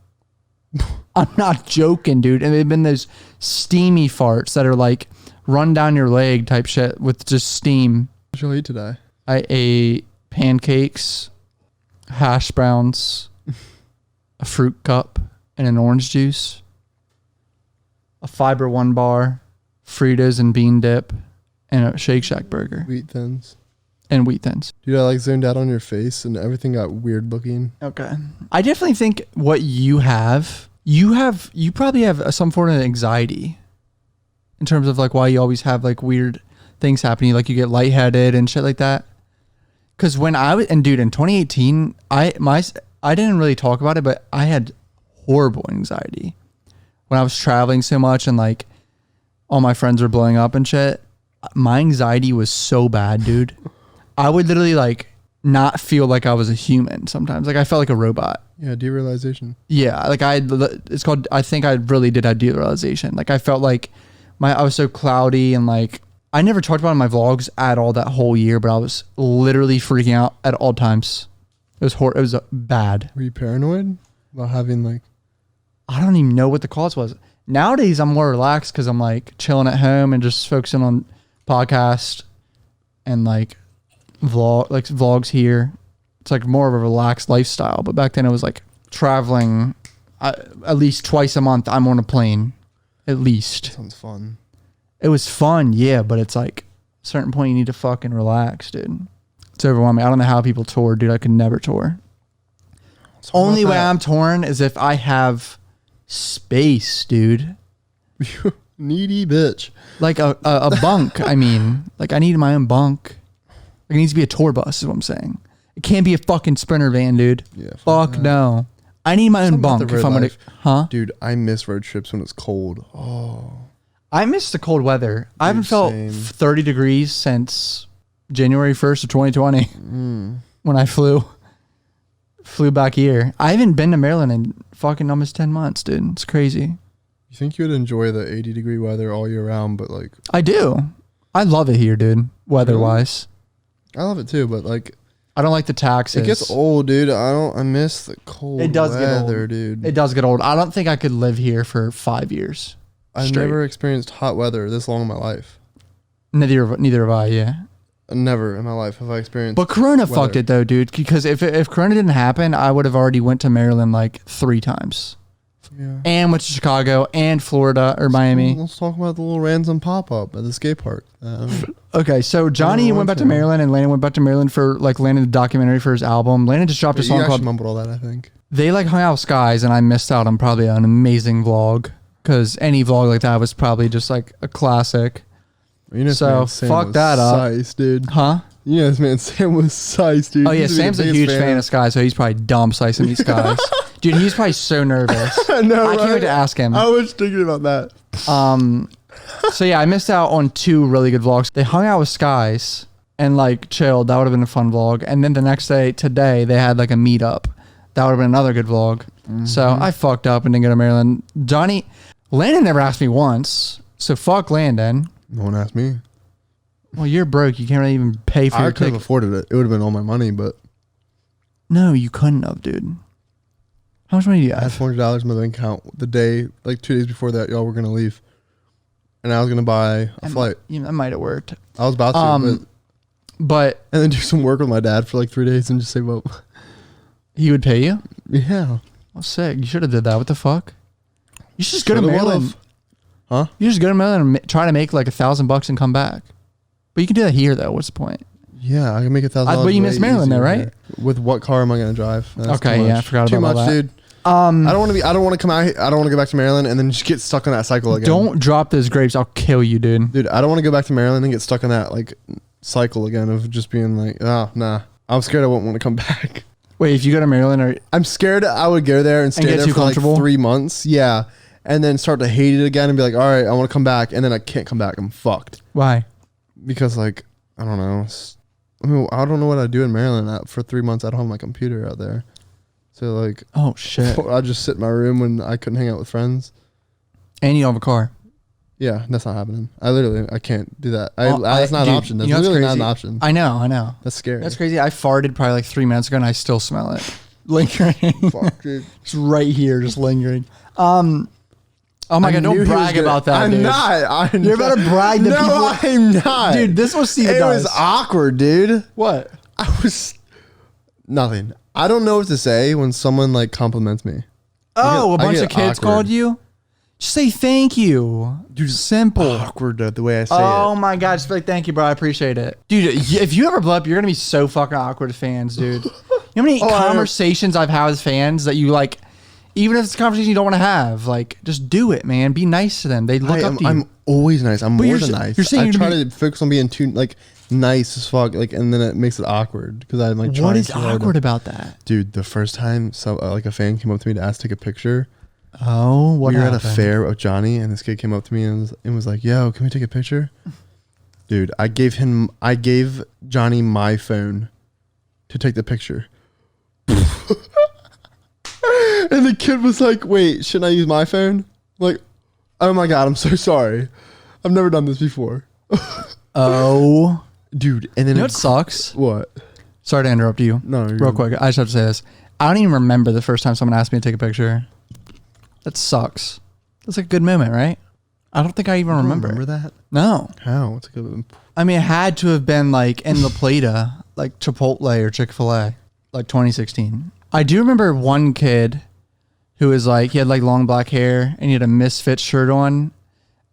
I'm not joking, dude. And they've been those steamy farts that are like run down your leg type shit with just steam. What did you eat today? I ate pancakes, hash browns, a fruit cup, and an orange juice, a Fiber One bar, Fritos and bean dip, and a Shake Shack burger. Wheat Thins. And Wheat Thins. Dude, I like zoned out on your face and everything got weird looking. Okay. I definitely think what you probably have some form of anxiety in terms of like why you always have like weird things happening, like you get lightheaded and shit like that. Because when I was, and dude, in 2018, I didn't really talk about it, but I had horrible anxiety when I was traveling so much and like all my friends were blowing up and shit. My anxiety was so bad, dude. I would literally like not feel like I was a human sometimes. Like I felt like a robot. Yeah, derealization. Yeah, like I think I really did have derealization. Like I felt like I was so cloudy and like I never talked about it in my vlogs at all that whole year, but I was literally freaking out at all times. It was bad. Were you paranoid about having like? I don't even know what the cause was. Nowadays I'm more relaxed because I'm like chilling at home and just focusing on podcast and like vlogs here. It's like more of a relaxed lifestyle. But back then it was like traveling at least twice a month. I'm on a plane, at least. Sounds fun. It was fun, yeah, but it's like at a certain point you need to fucking relax, dude. It's overwhelming. I don't know how people tour, dude. I could never tour. Only way I'm touring is if I have space, dude. Needy bitch. Like a bunk, I mean. Like I need my own bunk. Like it needs to be a tour bus is what I'm saying. It can't be a fucking Sprinter van, dude. Yeah. Fuck no. I need my own bunk if I'm gonna. Huh? Dude, I miss road trips when it's cold. Oh. I miss the cold weather. I haven't felt 30 degrees since January 1st of 2020 when I flew back here. I haven't been to Maryland in fucking almost 10 months, dude. It's crazy. You think you would enjoy the 80-degree weather all year round, but like... I do. I love it here, dude, weather-wise. I love it too, but like... I don't like the taxes. It gets old, dude. I miss the cold it does weather, get old. Dude. It does get old. I don't think I could live here for 5 years. I've never experienced hot weather this long in my life. Neither have I, yeah. Never in my life have I experienced. But Corona fucked it though, dude. Because if Corona didn't happen, I would have already went to Maryland like 3 times. Yeah. And went to Chicago and Florida or Miami. Let's talk about the little ransom pop-up at the skate park. Okay, so Johnny went back to Maryland and Landon went back to Maryland for like Landon the documentary for his album. Landon just dropped a song called... You mumbled all that, I think. They like hung out with Skies and I missed out on probably an amazing vlog. Because any vlog like that was probably just like a classic. You know, so fuck that up. Size, dude. Huh? You know this man Sam was size, dude. Oh yeah, Sam's a huge fan of Skies, so he's probably dumb slicing these Skies. Dude, he's probably so nervous. I know, I can't wait to ask him. I was thinking about that. So yeah, I missed out on 2 really good vlogs. They hung out with Skies and like chilled. That would have been a fun vlog. And then the next day, today, they had like a meetup. That would have been another good vlog. So I fucked up and didn't go to Maryland. Landon never asked me once, so fuck Landon. No one asked me. Well, you're broke. You can't really even pay for your ticket. I could have afforded it. It would have been all my money, but... No, you couldn't have, dude. How much money do you have? I had $400 in my bank account the day, like 2 days before that, y'all were going to leave. And I was going to buy a flight. That might have worked. I was about to, but... And then do some work with my dad for like 3 days and just save up. He would pay you? Yeah. Well, sick. You should have did that. What the fuck? You should just go to Maryland. Huh? You just go to Maryland and try to make like $1,000 and come back. But you can do that here though. What's the point? Yeah, I can make $1,000. But you miss Maryland though, right? With what car am I going to drive? That's okay, yeah, I forgot about that. Too much, dude. I don't want to come out. I don't want to go back to Maryland and then just get stuck in that cycle again. Don't drop those grapes. I'll kill you, dude. Dude, I don't want to go back to Maryland and get stuck in that like cycle again of just being like, oh, nah. I'm scared I won't want to come back. Wait, if you go to Maryland, I'm scared I would go there and stay there for like 3 months. Yeah. And then start to hate it again and be like, all right, I want to come back. And then I can't come back. I'm fucked. Why? Because like, I don't know. I mean, I don't know what I'd do in Maryland. For 3 months, I don't have my computer out there. So like, oh shit. I'd just sit in my room when I couldn't hang out with friends. And you don't have a car. Yeah, that's not happening. I can't do that. That's not an option. That's literally not an option. I know. That's scary. That's crazy. I farted probably like 3 minutes ago and I still smell it. lingering. Fuck, dude. Just right here, just lingering. Oh my God, don't brag about that, I'm dude. not. You're about to brag to people. No, I'm not. Dude, this was Steve It does. was awkward, dude. What? I was nothing. I don't know what to say when someone like compliments me. Oh, a bunch get of kids awkward. called you? Just say thank you. Dude, simple. Awkward the way I say Oh it. my God, just be like, thank you, bro. I appreciate it. Dude, if you ever blow up, you're going to be so fucking awkward with fans, dude. You know how many conversations I've had with fans that you like, even if it's a conversation you don't want to have, like, just do it, man. Be nice to them. They look up to you. I'm always nice. I'm more you're than s- nice. you're saying I you're try gonna to focus on being too like nice as fuck, like, and then it makes it awkward because I'm like. What trying is too hard awkward to- about that? Dude, the first time like a fan came up to me to ask to take a picture. Oh, what We were happened? at a fair with Johnny, and this kid came up to me and was like, "Yo, can we take a picture?" Dude, I gave Johnny my phone to take the picture. And the kid was like, "Wait, shouldn't I use my phone?" I'm like, oh my God, I'm so sorry. I've never done this before. Oh. Dude, and then You know what sucks? What? Sorry to interrupt you. No, you're Real good. quick. I just have to say this. I don't even remember the first time someone asked me to take a picture. That sucks. That's like a good moment, right? I don't think I even remember. Remember that? No. How? It's like a I mean, it had to have been like in La Plata, like Chipotle or Chick-fil-A, like 2016. I do remember one kid who was like, he had like long black hair and he had a Misfits shirt on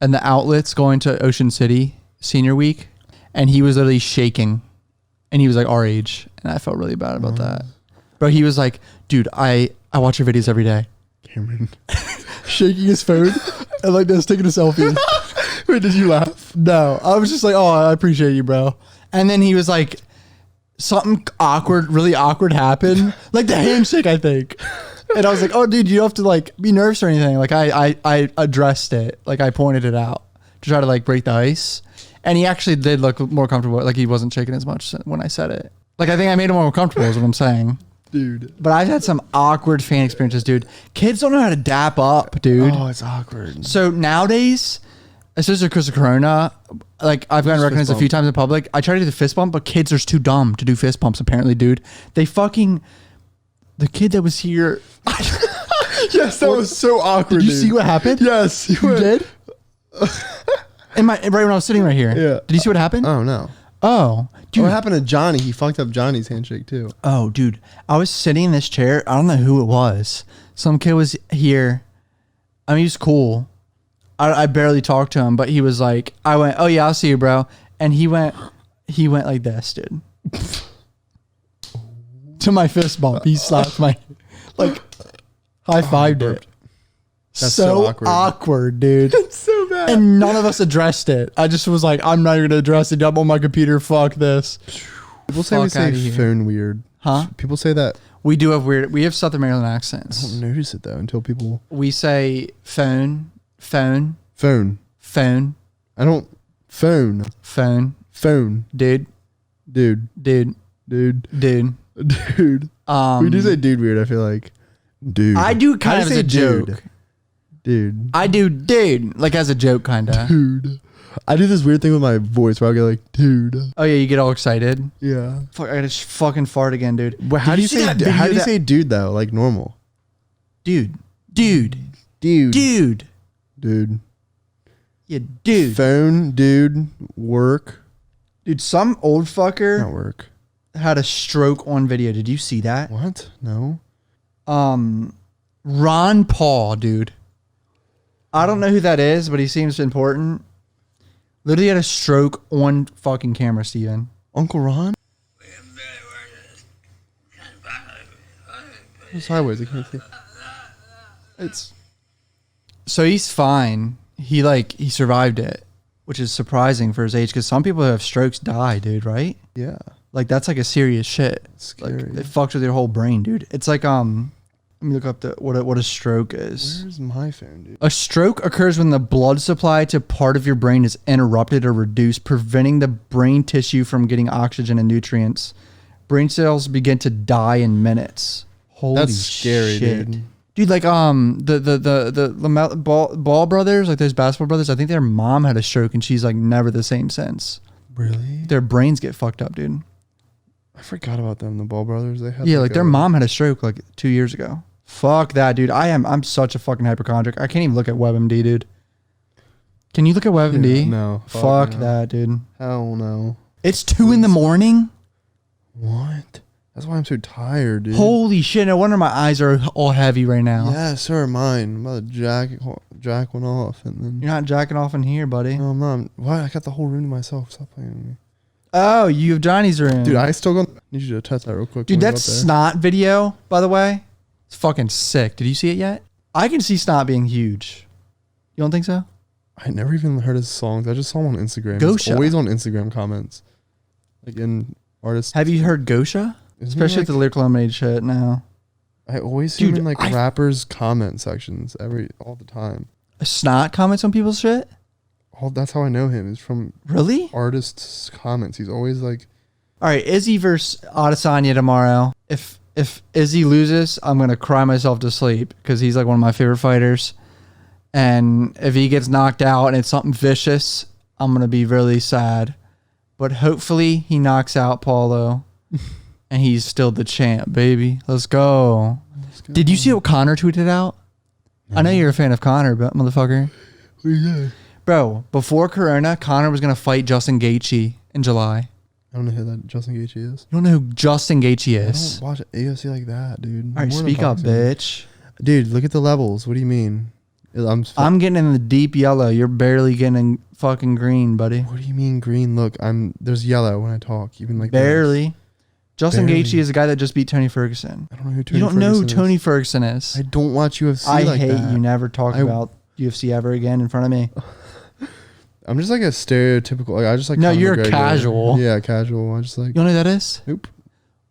and the outlets going to Ocean City senior week. And he was literally shaking and he was like our age. And I felt really bad about that. But he was like, dude, I watch your videos every day. Cameron. Shaking his phone and like this, taking a selfie. Wait, did you laugh? No, I was just like, oh, I appreciate you, bro. And then he was like, something awkward, really awkward happened. Like the handshake, I think. And I was like, oh, dude, you don't have to like be nervous or anything. Like I addressed it. Like I pointed it out to try to like break the ice. And he actually did look more comfortable. Like he wasn't shaking as much when I said it. Like I think I made him more comfortable is what I'm saying. Dude. But I've had some awkward fan experiences, dude. Kids don't know how to dap up, dude. Oh, it's awkward. So nowadays, especially because of Corona, like I've gotten recognized a few times in public. I try to do the fist bump, but kids are too dumb to do fist bumps. Apparently, dude, the kid that was here. Yes, that was so awkward. Did you dude. see what happened? Yes, You did. Right when I was sitting right here. Yeah. Did you see what happened? Oh no. Oh, dude. What happened to Johnny? He fucked up Johnny's handshake too. Oh, dude. I was sitting in this chair. I don't know who it was. Some kid was here. I mean, he's cool. I barely talked to him, but he was like, I went, oh yeah, I'll see you, bro. And he went like this, dude. To my fist bump. He slapped my, like, high-fived it. That's so awkward. dude. It's so bad. And none of us addressed it. I just was like, I'm not even going to address it. I'm on my computer. Fuck this. People say we Fuck outta say here. phone weird. Huh? People say that. We have Southern Maryland I accents. don't notice it though until people We say phone. phone. I don't phone. Dude. Dude. Dude. We do say dude weird, I feel like. Dude. I do kind of as say a joke. Dude. I do dude, like as a joke, kind of. Dude. I do this weird thing with my voice where I'll go like, dude. Oh yeah, you get all excited. Yeah. Fuck, I gotta fucking fart again, dude. But how Did do you see say that video how do you that- say dude though? Like normal. dude? Dude. Dude. Yeah, dude. Phone, dude, work. Dude, some old Not fucker work. had a stroke on video. Did you see that? What? No. Ron Paul, dude. I don't know who that is, but he seems important. Literally had a stroke on fucking camera, Steven. Uncle Ron? Sideways, I can't see. So he's fine. He survived it, which is surprising for his age because some people who have strokes die, dude, right? Yeah. Like that's like a serious shit. It's scary. Like it fucks with your whole brain, dude. It's like let me look up what a stroke is. Where's my phone, dude? A stroke occurs when the blood supply to part of your brain is interrupted or reduced, preventing the brain tissue from getting oxygen and nutrients. Brain cells begin to die in minutes. Holy That's scary, shit. dude. Dude, like the Ball brothers, like those basketball brothers, I think their mom had a stroke and she's like never the same since. Really? Their brains get fucked up, dude. I forgot about them. The Ball brothers. They had like their mom had a stroke like 2 years ago. Fuck that, dude. I'm such a fucking hypochondriac. I can't even look at WebMD, dude. Can you look at WebMD? Yeah, no. Fuck that, dude. Hell no. It's 2 a.m. What? That's why I'm so tired, dude. Holy shit! No wonder my eyes are all heavy right now. Yeah, so are mine. I'm about to jack one off, and then You're not jacking off in here, buddy. no, I'm not. What? I got the whole room to myself. Stop playing with me, Oh, you have Johnny's room, dude. I still need you to test that real quick. Dude, that snot video, by the way, it's fucking sick. Did you see it yet? I can see snot being huge. You don't think so? I never even heard his songs. I just saw him on Instagram. Gosha. He's always on Instagram comments, like in artists. Have you heard Gosha? Especially with the lyrical lemonade shit now. I always see him in like rappers' comment sections all the time. Snot comments on people's shit? That's how I know him. Is from really artists' comments. He's always like, all right, Izzy versus Adesanya tomorrow. If Izzy loses, I'm gonna cry myself to sleep because he's like one of my favorite fighters. And if he gets knocked out and it's something vicious, I'm gonna be really sad. But hopefully he knocks out Paulo. And he's still the champ, baby. Let's go. Did you see what Conor tweeted out? No. I know you're a fan of Conor, but motherfucker. Yeah. Bro, before Corona, Conor was going to fight Justin Gaethje in July. I don't know who that Justin Gaethje is. You don't know who Justin Gaethje is? I don't watch AFC like that, dude. All right, speak up, bitch. Dude, look at the levels. What do you mean? I'm getting in the deep yellow. You're barely getting in fucking green, buddy. What do you mean green? Look, there's yellow when I talk, even like barely. This. Justin Gaethje is the guy that just beat Tony Ferguson. I don't know who Tony You don't Ferguson know who is. Tony Ferguson is. I don't watch UFC I like hate that. you. Never talk about UFC ever again in front of me. I'm just like a stereotypical. Like, I just like. No, Conor you're McGregor. casual. Yeah, casual. I just like. You don't know who that is? Nope.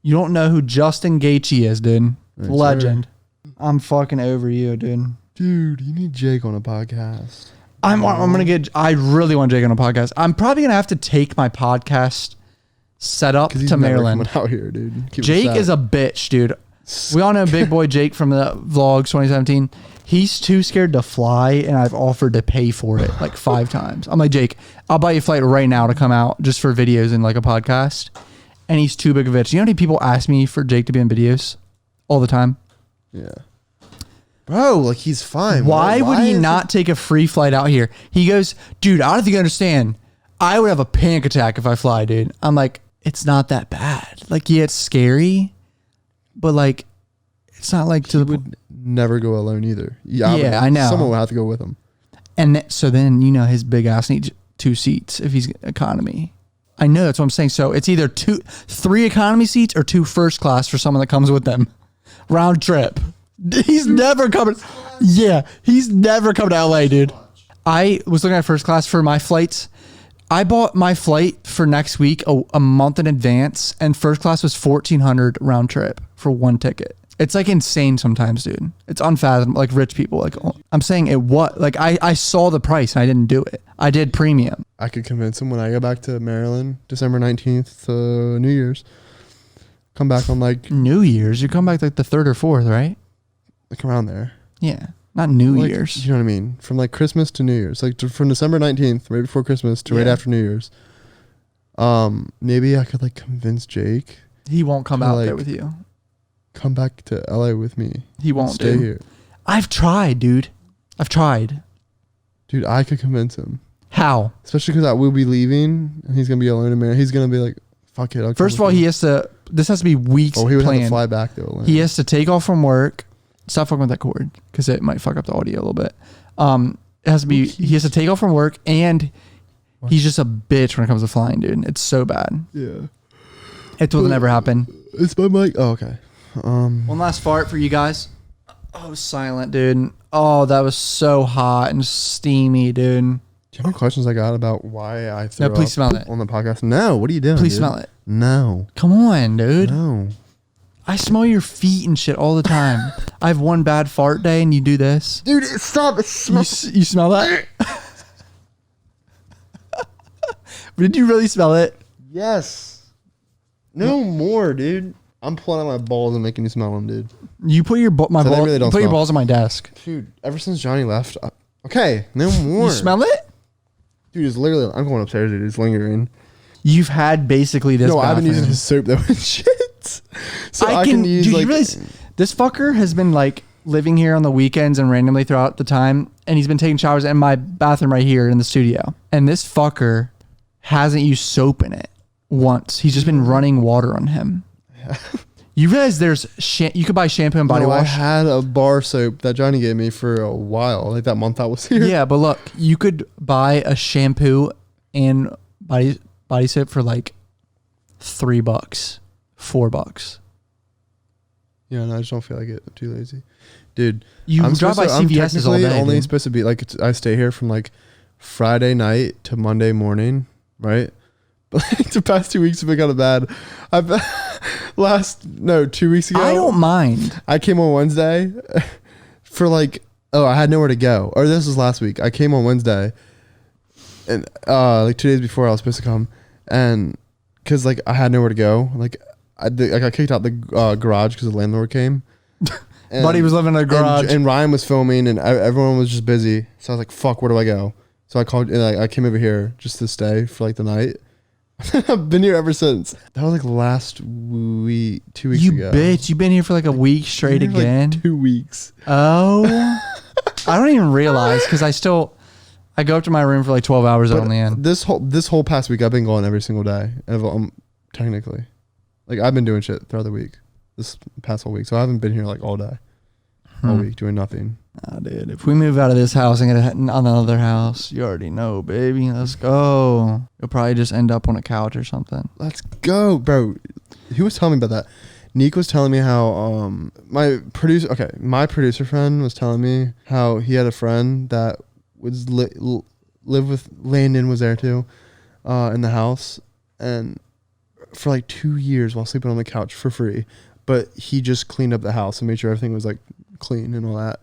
You don't know who Justin Gaethje is, dude. Right, Legend. Sorry. I'm fucking over you, dude. Dude, you need Jake on a podcast. I really want Jake on a podcast. I'm probably gonna have to take my podcast set up to Maryland. Out here, dude. Jake is a bitch, dude. We all know Big Boy Jake from the vlogs 2017. He's too scared to fly, and I've offered to pay for it like 5 times. I'm like, Jake, I'll buy you a flight right now to come out just for videos and like a podcast. And he's too big of a bitch. You know how many people ask me for Jake to be in videos all the time? Yeah. Bro, like he's fine. Why would he not take a free flight out here? He goes, dude, I don't think you understand. I would have a panic attack if I fly, dude. I'm like, it's not that bad. Like, yeah, it's scary, but like, it's not like would never go alone either. Yeah, I know. Someone would have to go with him. And so then, you know, his big ass needs 2 seats if he's economy. I know, that's what I'm saying. So it's either 3 economy seats or 2 first class for someone that comes with them. Round trip. He's never coming. Yeah, he's never coming to LA, dude. I was looking at first class for my flights. I bought my flight for next week a month in advance, and first class was $1,400 round trip for 1 ticket. It's like insane sometimes, dude. It's unfathomable. Like rich people, like I'm saying it. What? Like I saw the price and I didn't do it. I did premium. I could convince him when I go back to Maryland, December 19th, New Year's. Come back on like New Year's. You come back like the 3rd or 4th, right? Like around there. Yeah, not New like, Year's. You know what I mean? From like Christmas to New Year's, like from December 19th, right before Christmas to right after New Year's. Maybe I could like convince Jake. He won't come out there with you. Come back to LA with me. He won't stay here. I've tried, dude. I've tried. Dude, I could convince him. How? Especially because I will be leaving and he's gonna be alone in Maryland. He's gonna be like, "Fuck it." First of all, he has to. This has to be weeks. Oh, he would planned. have to fly back to Atlanta. He has to take off from work. Stop fucking with that cord because it might fuck up the audio a little bit. It has to be. He has to take off from work, and he's just a bitch when it comes to flying, dude. It's so bad. Yeah. It will never happen. It's my mic. Oh, okay. One last fart for you guys. Oh, silent, dude. Oh, that was so hot and steamy, dude. Do you have any questions I got about why I threw No, please up smell it on the podcast? No. What are you doing? Please dude? smell it. No. Come on, dude. No. I smell your feet and shit all the time. I have one bad fart day and you do this. Dude, stop. It smells. You smell that? Did you really smell it? Yes. No more, dude. I'm pulling out my balls and making you smell them, dude. You put your really don't put your smell. balls on my desk. Dude, ever since Johnny left. Okay, no more. You smell it? Dude, it's literally. I'm going upstairs, dude. It's lingering. You've had basically this. No, I've been using bathroom. his soap though and shit. So I can use dude, like. you realize this fucker has been like living here on the weekends and randomly throughout the time, and he's been taking showers in my bathroom right here in the studio. And this fucker hasn't used soap in it once. He's just been running water on him. You realize there's you could buy shampoo and body wash. I had a bar soap that Johnny gave me for a while, like that month I was here. Yeah, but look, you could buy a shampoo and body soap for like $3, $4. Yeah, no, I just don't feel like it. I'm too lazy, dude. You drive by CVS's all day. Only dude. supposed to be like I stay here from like Friday night to Monday morning, right? But like the past 2 weeks have been kind of bad. 2 weeks ago. I don't mind. I came on Wednesday for like, I had nowhere to go. Or this was last week. I came on Wednesday and like 2 days before I was supposed to come, and because like I had nowhere to go. Like I got kicked out the garage because the landlord came. And, Buddy was living in a garage. and Ryan was filming, and everyone was just busy. So I was like, "Fuck, where do I go?" So I called, and I came over here just to stay for like the night. I've been here ever since. That was like last week, 2 weeks ago. You bitch! You've been here for like a week straight again. Like 2 weeks. Oh, I don't even realize because I go up to my room for like 12 hours But only. In this whole past week, I've been going every single day. Technically, like I've been doing shit throughout the week. This past whole week, so I haven't been here like all day, all week doing nothing. Oh, dude, if we move out of this house and get another house, you already know, baby. Let's go. You'll probably just end up on a couch or something. Let's go, bro. Who was telling me about that? Nick was telling me how my producer friend was telling me how he had a friend that was live with Landon was there too, in the house, and for like 2 years while sleeping on the couch for free, but he just cleaned up the house and made sure everything was like clean and all that.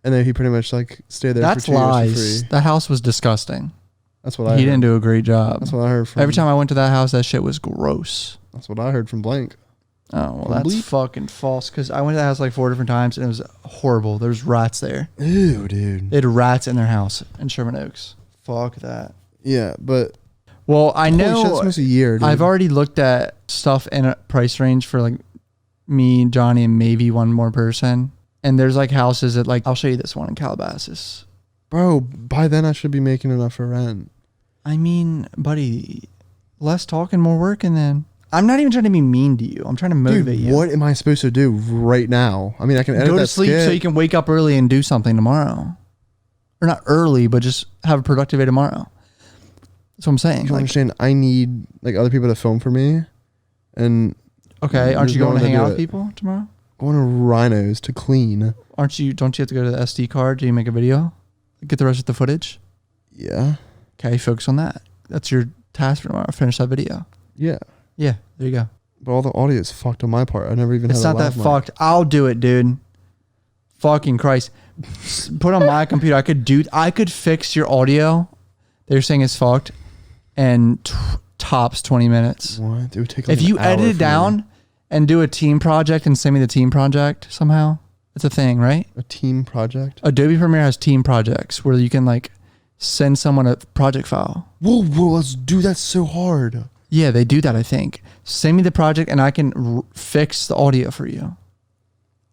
And then he pretty much like stayed there That's for 2 years lies. for free. That house was disgusting. That's what I heard. He didn't do a great job. That's what I heard from Every time I went to that house, that shit was gross. That's what I heard from Blank. Oh, well, that's Bleep. fucking false. Because I went to that house like 4 different times and it was horrible. There's rats there. Ew, dude. They had rats in their house in Sherman Oaks. Fuck that. Yeah, but Well, I holy shit, know it's almost a year, dude. I've already looked at stuff in a price range for like me, Johnny, and maybe one more person. And there's like houses that like, I'll show you this one in Calabasas. Bro, by then I should be making enough for rent. I mean, buddy, less talking, more working then. I'm not even trying to be mean to you. I'm trying to motivate Dude, you. what am I supposed to do right now? I mean, I can edit Go to that sleep skit. so you can wake up early and do something tomorrow. Or not early, but just have a productive day tomorrow. That's what I'm saying. You understand? I need like other people to film for me, and Okay, aren't there's you no going one to hang do out it. with people tomorrow? Going to Rhinos to clean. Don't you have to go to the SD card? Do you make a video? Get the rest of the footage? Yeah. Okay, focus on that. That's your task for tomorrow. Finish that video. Yeah. Yeah, there you go. But all the audio is fucked on my part. I never even It's had a not that lav mic. fucked. I'll do it, dude. Fucking Christ. Put on my computer. I could fix your audio. They're saying it's fucked and tops 20 minutes. What? It would take like If you an hour edit it for down me. and do a team project and send me the team project somehow, it's a thing, right? A team project? Adobe Premiere has team projects where you can like send someone a project file. Whoa, let's do that so hard. Yeah, they do that, I think. Send me the project and I can fix the audio for you.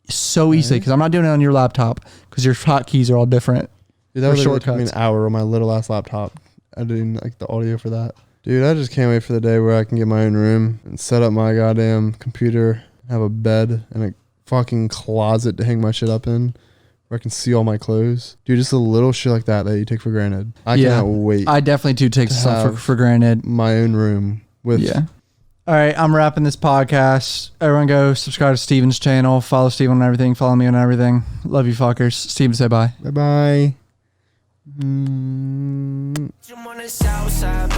So easily, because I'm not doing it on your laptop because your hotkeys are all different. Dude, that Or would take me an shortcuts. hour on my little ass laptop editing like the audio for that. Dude, I just can't wait for the day where I can get my own room and set up my goddamn computer, have a bed and a fucking closet to hang my shit up in where I can see all my clothes. Dude, just a little shit like that you take for granted. I cannot wait I definitely do take to stuff have for granted. my own room with All right, I'm wrapping this podcast. Everyone go subscribe to Steven's channel. Follow Steven on everything. Follow me on everything. Love you fuckers. Steven, say bye. Bye-bye. I'm on the south side.